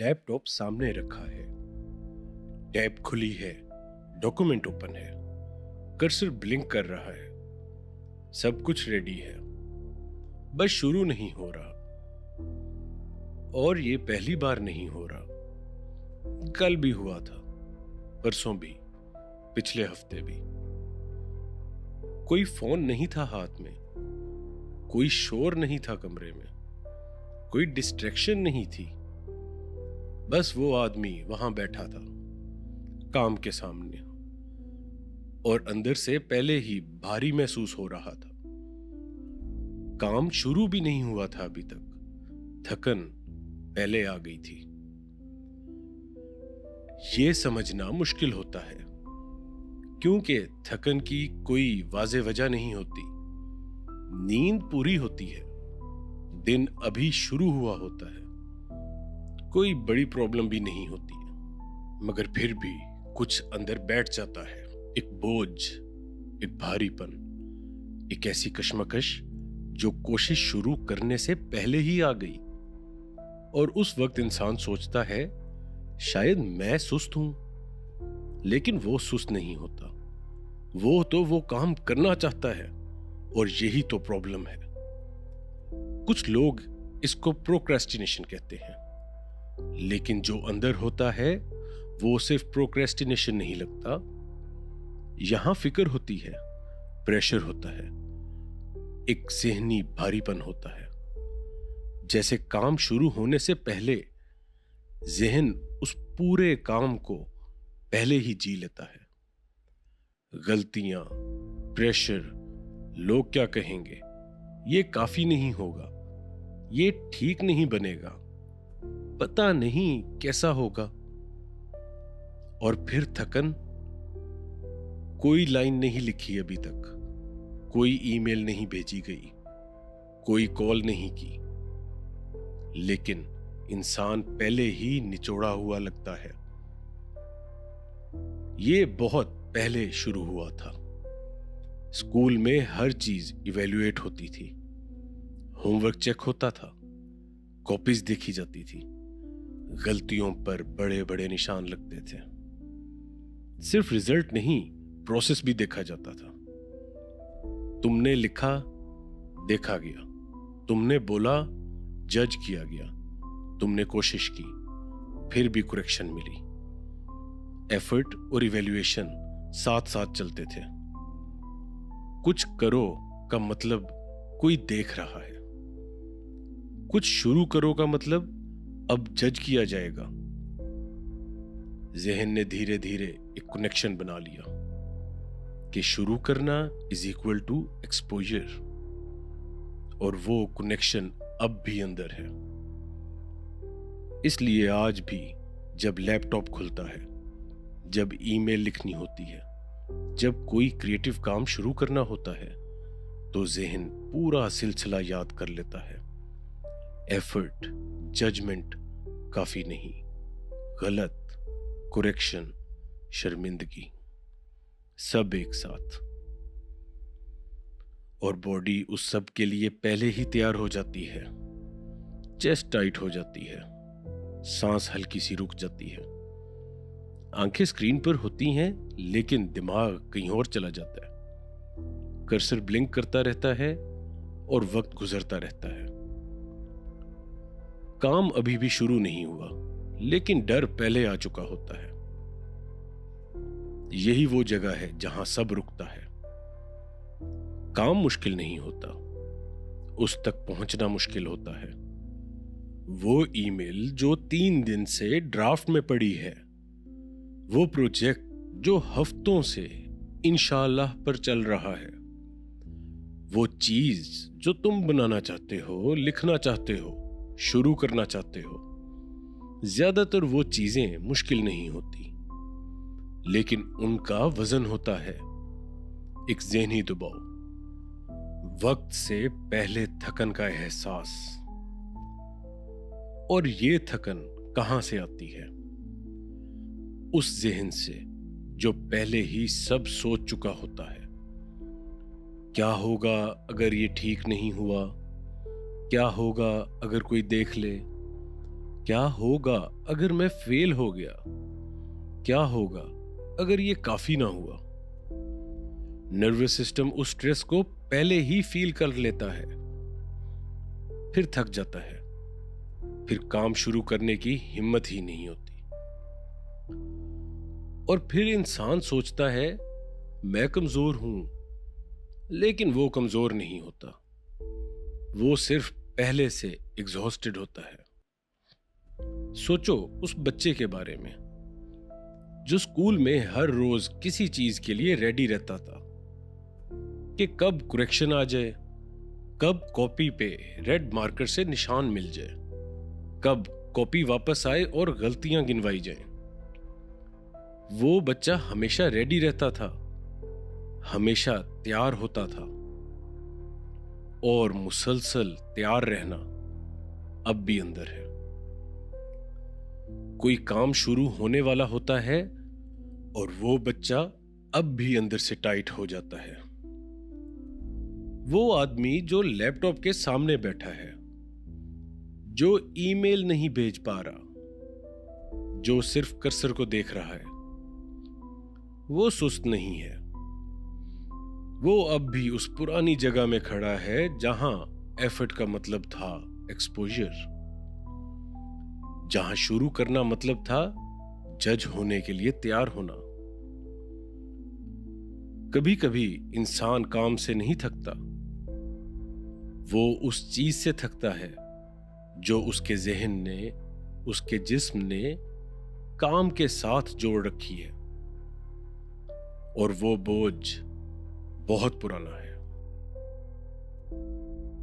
Laptop सामने रखा है। टैब खुली है, डॉक्यूमेंट ओपन है, कर्सर ब्लिंक कर रहा है। सब कुछ रेडी है, बस शुरू नहीं हो रहा। और ये पहली बार नहीं हो रहा। कल भी हुआ था, परसों भी, पिछले हफ्ते भी। कोई फोन नहीं था हाथ में, कोई शोर नहीं था कमरे में, कोई डिस्ट्रैक्शन नहीं थी। बस वो आदमी वहां बैठा था, काम के सामने, और अंदर से पहले ही भारी महसूस हो रहा था। काम शुरू भी नहीं हुआ था अभी तक, थकन पहले आ गई थी। ये समझना मुश्किल होता है, क्योंकि थकन की कोई वाज़ेह वजह नहीं होती। नींद पूरी होती है, दिन अभी शुरू हुआ होता है, कोई बड़ी प्रॉब्लम भी नहीं होती है, मगर फिर भी कुछ अंदर बैठ जाता है। एक बोझ, एक भारीपन, एक ऐसी कश्मकश जो कोशिश शुरू करने से पहले ही आ गई। और उस वक्त इंसान सोचता है शायद मैं सुस्त हूं, लेकिन वो सुस्त नहीं होता। वो काम करना चाहता है, और यही तो प्रॉब्लम है। कुछ लोग इसको प्रोक्रेस्टिनेशन कहते हैं, लेकिन जो अंदर होता है वो सिर्फ प्रोक्रेस्टिनेशन नहीं लगता। यहां फिक्र होती है, प्रेशर होता है, एक ज़हनी भारीपन होता है। जैसे काम शुरू होने से पहले ज़हन उस पूरे काम को पहले ही जी लेता है। गलतियां, प्रेशर, लोग क्या कहेंगे, ये काफी नहीं होगा, ये ठीक नहीं बनेगा, पता नहीं कैसा होगा। और फिर थकन। कोई लाइन नहीं लिखी अभी तक, कोई ईमेल नहीं भेजी गई, कोई कॉल नहीं की, लेकिन इंसान पहले ही निचोड़ा हुआ लगता है। ये बहुत पहले शुरू हुआ था। स्कूल में हर चीज इवैल्यूएट होती थी, होमवर्क चेक होता था, कॉपीज देखी जाती थी, गलतियों पर बड़े बड़े निशान लगते थे। सिर्फ रिजल्ट नहीं, प्रोसेस भी देखा जाता था। तुमने लिखा, देखा गया, तुमने बोला, जज किया गया, तुमने कोशिश की, फिर भी करेक्शन मिली। एफर्ट और इवैल्यूएशन साथ साथ चलते थे। कुछ करो का मतलब कोई देख रहा है, कुछ शुरू करो का मतलब अब जज किया जाएगा। ज़हन ने धीरे धीरे एक कनेक्शन बना लिया कि शुरू करना इज इक्वल टू एक्सपोजर, और वो कनेक्शन अब भी अंदर है। इसलिए आज भी जब लैपटॉप खुलता है, जब ईमेल लिखनी होती है, जब कोई क्रिएटिव काम शुरू करना होता है, तो ज़हन पूरा सिलसिला याद कर लेता है। एफर्ट, जजमेंट काफी नहीं, गलत, करेक्शन, शर्मिंदगी, सब एक साथ। और बॉडी उस सब के लिए पहले ही तैयार हो जाती है। चेस्ट टाइट हो जाती है, सांस हल्की सी रुक जाती है, आंखें स्क्रीन पर होती हैं, लेकिन दिमाग कहीं और चला जाता है। कर्सर ब्लिंक करता रहता है और वक्त गुजरता रहता है। काम अभी भी शुरू नहीं हुआ, लेकिन डर पहले आ चुका होता है। यही वो जगह है जहां सब रुकता है। काम मुश्किल नहीं होता, उस तक पहुंचना मुश्किल होता है। वो ईमेल जो 3 दिन से ड्राफ्ट में पड़ी है, वो प्रोजेक्ट जो हफ्तों से इंशाअल्लाह पर चल रहा है, वो चीज जो तुम बनाना चाहते हो, लिखना चाहते हो, शुरू करना चाहते हो। ज्यादातर वो चीजें मुश्किल नहीं होती, लेकिन उनका वजन होता है एक ज़हनी दबाव, वक्त से पहले थकन का एहसास। और ये थकन कहां से आती है? उस ज़हन से जो पहले ही सब सोच चुका होता है। क्या होगा अगर ये ठीक नहीं हुआ? क्या होगा अगर कोई देख ले? क्या होगा अगर मैं फेल हो गया? क्या होगा अगर ये काफी ना हुआ? नर्वस सिस्टम उस स्ट्रेस को पहले ही फील कर लेता है, फिर थक जाता है, फिर काम शुरू करने की हिम्मत ही नहीं होती। और फिर इंसान सोचता है मैं कमजोर हूं, लेकिन वो कमजोर नहीं होता, वो सिर्फ पहले से एग्जॉस्टेड होता है। सोचो उस बच्चे के बारे में जो स्कूल में हर रोज किसी चीज के लिए रेडी रहता था कि कब करेक्शन आ जाए, कब कॉपी पे रेड मार्कर से निशान मिल जाए, कब कॉपी वापस आए और गलतियां गिनवाई जाएं। वो बच्चा हमेशा रेडी रहता था, हमेशा तैयार होता था। और मुसलसल तैयार रहना अब भी अंदर है। कोई काम शुरू होने वाला होता है और वो बच्चा अब भी अंदर से टाइट हो जाता है। वो आदमी जो लैपटॉप के सामने बैठा है, जो ईमेल नहीं भेज पा रहा, जो सिर्फ कर्सर को देख रहा है, वो सुस्त नहीं है। वो अब भी उस पुरानी जगह में खड़ा है जहां एफर्ट का मतलब था एक्सपोजर, जहां शुरू करना मतलब था जज होने के लिए तैयार होना। कभी कभी इंसान काम से नहीं थकता, वो उस चीज से थकता है जो उसके जहन ने, उसके जिस्म ने काम के साथ जोड़ रखी है। और वो बोझ बहुत पुराना है।